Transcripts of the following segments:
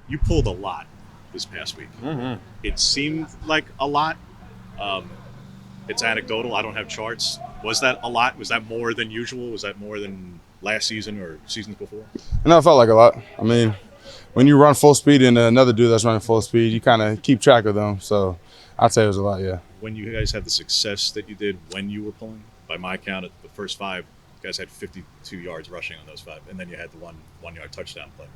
You pulled a lot this past week. Mm-hmm. It seemed like a lot. Um, it's anecdotal. I don't have charts. Was that a lot? Was that more than usual? Was that more than last season or seasons before? And that felt like a lot. I mean, when you run full speed and another dude that's running full speed, you kind of keep track of them. So I'd say it was a lot, yeah. When you guys had the success that you did when you were pulling, by my count, at the first five, you guys had 52 yards rushing on those five, and then you had the 1 yard touchdown play.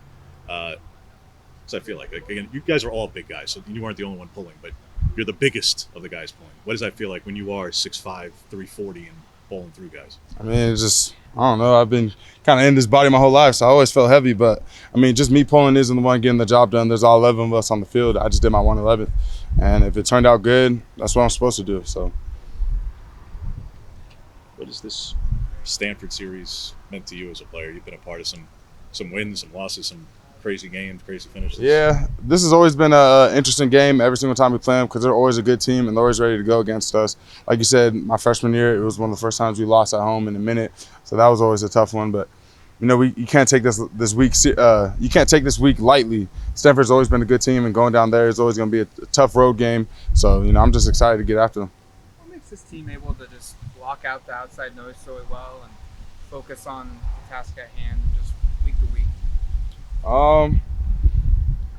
So I feel like again, you guys are all big guys, so you weren't the only one pulling, but you're the biggest of the guys pulling. What does that feel like when you are 6'5", 340 and pulling through guys? I mean, it's just, I don't know. I've been kind of in this body my whole life, so I always felt heavy. But, I mean, just me pulling isn't the one getting the job done. There's all 11 of us on the field. I just did my 111th. And if it turned out good, that's what I'm supposed to do. So, What has this Stanford series meant to you as a player? You've been a part of some wins, some losses, some crazy games, crazy finishes. yeah, this has always been an interesting game every single time we play them because they're always a good team and they're always ready to go against us. Like you said, my freshman year, it was one of the first times we lost at home in a minute. So that was always a tough one. But, you know, you can't take this week you can't take this week lightly. Stanford's always been a good team, and going down there is always going to be a tough road game. So, you know, I'm just excited to get after them. What makes this team able to just block out the outside noise so well and focus on the task at hand just week to week?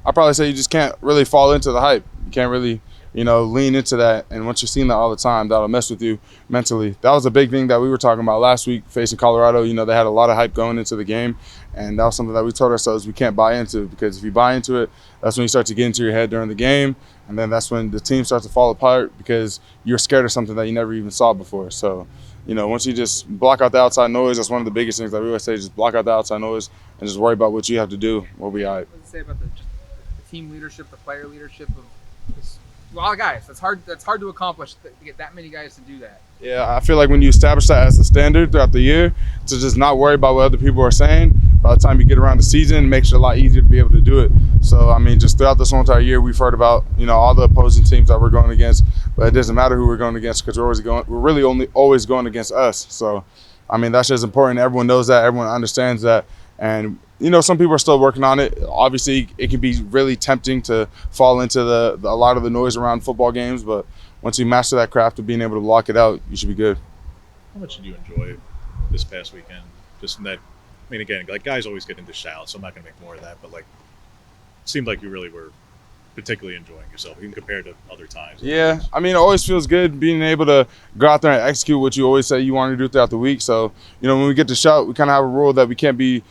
I'd probably say you just can't really fall into the hype. You can't really, you know, lean into that. And once you're seeing that all the time, that'll mess with you mentally. That was a big thing that we were talking about last week facing Colorado. You know, they had a lot of hype going into the game. And that was something that we told ourselves we can't buy into, because if you buy into it, that's when you start to get into your head during the game. And then that's when the team starts to fall apart because you're scared of something that you never even saw before. So, you know, once you just block out the outside noise, that's one of the biggest things that we always say, just block out the outside noise and just worry about what you have to do. We'll be all right. What does it say about the team leadership, the player leadership of this, a lot of guys? That's hard to accomplish, to get that many guys to do that. Yeah, I feel like when you establish that as the standard throughout the year, to just not worry about what other people are saying, by the time you get around the season, it makes it a lot easier to be able to do it. So, I mean, just throughout this whole entire year, we've heard about, you know, all the opposing teams that we're going against, but it doesn't matter who we're going against because we're really only always going against us. So, I mean, that's just important. Everyone knows that. Everyone understands that. And, you know, some people are still working on it. Obviously, it can be really tempting to fall into a lot of the noise around football games, but once you master that craft of being able to block it out, you should be good. How much did you enjoy this past weekend? Just in that, I mean, again, like guys always get into shouts, so I'm not going to make more of that, but like, it seemed like you really were particularly enjoying yourself, even compared to other times. Yeah, I mean, it always feels good being able to go out there and execute what you always say you want to do throughout the week. So, you know, when we get to shout, we kind of have a rule that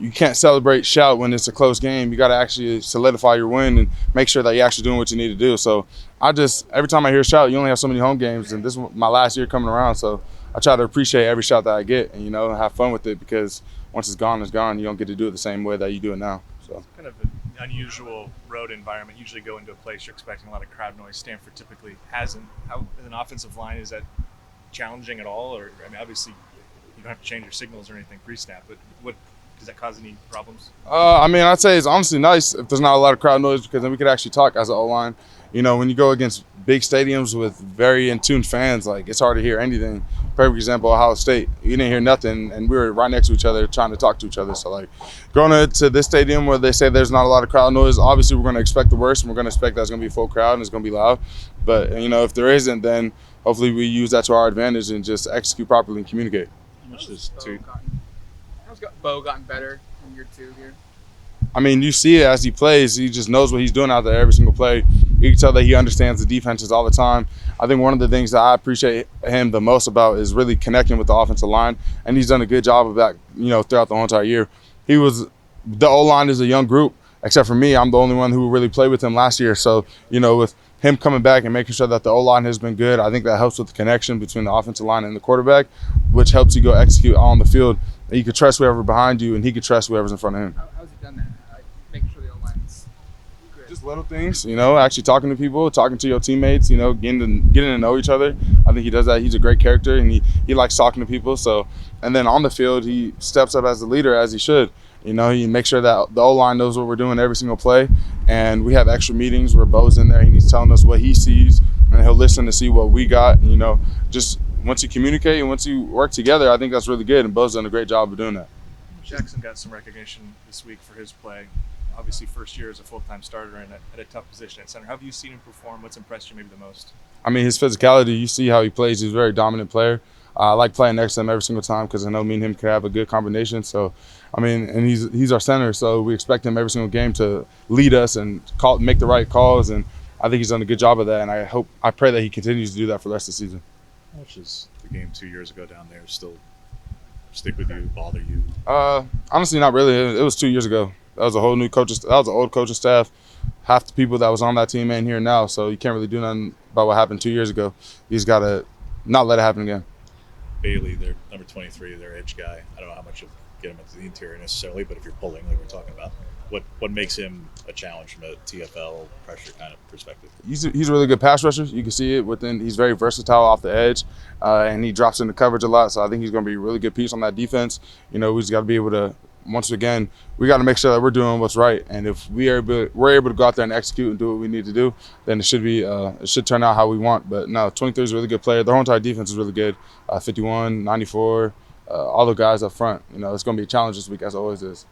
you can't celebrate shout when it's a close game. You got to actually solidify your win and make sure that you're actually doing what you need to do. So every time I hear shout, you only have so many home games, and this is my last year coming around. So I try to appreciate every shout that I get and, you know, have fun with it, because once it's gone, it's gone. You don't get to do it the same way that you do it now. So Kind of an unusual road environment. Usually go into a place you're expecting a lot of crowd noise. Stanford typically hasn't. How, as an offensive line, is that challenging at all? Or, I mean, obviously you don't have to change your signals or anything pre-snap, but what does that cause any problems? I mean, I'd say it's honestly nice if there's not a lot of crowd noise, because then we could actually talk as an O-line. You know, when you go against big stadiums with very in-tune fans, like, it's hard to hear anything. Perfect example, Ohio State. You didn't hear nothing, and we were right next to each other trying to talk to each other. So, like, going to this stadium where they say there's not a lot of crowd noise, obviously we're going to expect the worst, and we're going to expect that it's going to be a full crowd and it's going to be loud. But, you know, if there isn't, then hopefully we use that to our advantage and just execute properly and communicate. How much does two? How's Bo gotten better in year 2 here? I mean, you see it as he plays. He just knows what he's doing out there every single play. You can tell that he understands the defenses all the time. I think one of the things that I appreciate him the most about is really connecting with the offensive line, and he's done a good job of that, you know, throughout the whole entire year. The O-line is a young group, except for me. I'm the only one who really played with him last year. So, you know, with him coming back and making sure that the O-line has been good, I think that helps with the connection between the offensive line and the quarterback, which helps you go execute on the field. And you can trust whoever's behind you, and he can trust whoever's in front of him. How's he done that? Making sure the O-line's good. Just little things, you know, actually talking to people, talking to your teammates, you know, getting to know each other. I think he does that. He's a great character, and he likes talking to people. So, and then on the field, he steps up as the leader, as he should. You know, he makes sure that the O-line knows what we're doing every single play. And we have extra meetings where Bo's in there. He's telling us what he sees, and he'll listen to see what we got. And, you know, just once you communicate and once you work together, I think that's really good. And Bo's done a great job of doing that. Jackson got some recognition this week for his play. obviously first year as a full-time starter and at a tough position at center. How have you seen him perform? What's impressed you maybe the most? I mean, his physicality, you see how he plays. He's a very dominant player. I like playing next to him every single time because I know me and him could have a good combination. So, I mean, and he's our center, so we expect him every single game to lead us and make the right calls. And I think he's done a good job of that. And I pray that he continues to do that for the rest of the season. How much does the game 2 years ago down there still stick with you, bother you? Honestly, not really. It was 2 years ago. That was a whole new coach. That was an old coaching staff. Half the people that was on that team ain't here now, so you can't really do nothing about what happened 2 years ago. You just got to not let it happen again. Bailey, their number 23, their edge guy. I don't know how much you'll get him into the interior necessarily, but if you're pulling, like we're talking about, what makes him a challenge from a TFL pressure kind of perspective? He's a really good pass rusher. You can see it within. He's very versatile off the edge, and he drops into coverage a lot. So I think he's going to be a really good piece on that defense. You know, we just got to be able to. Once again, we got to make sure that we're doing what's right, and if we're able to go out there and execute and do what we need to do, then it should turn out how we want. But no, 23 is a really good player. The whole entire defense is really good. 51, 94, all the guys up front. You know, it's going to be a challenge this week as it always is.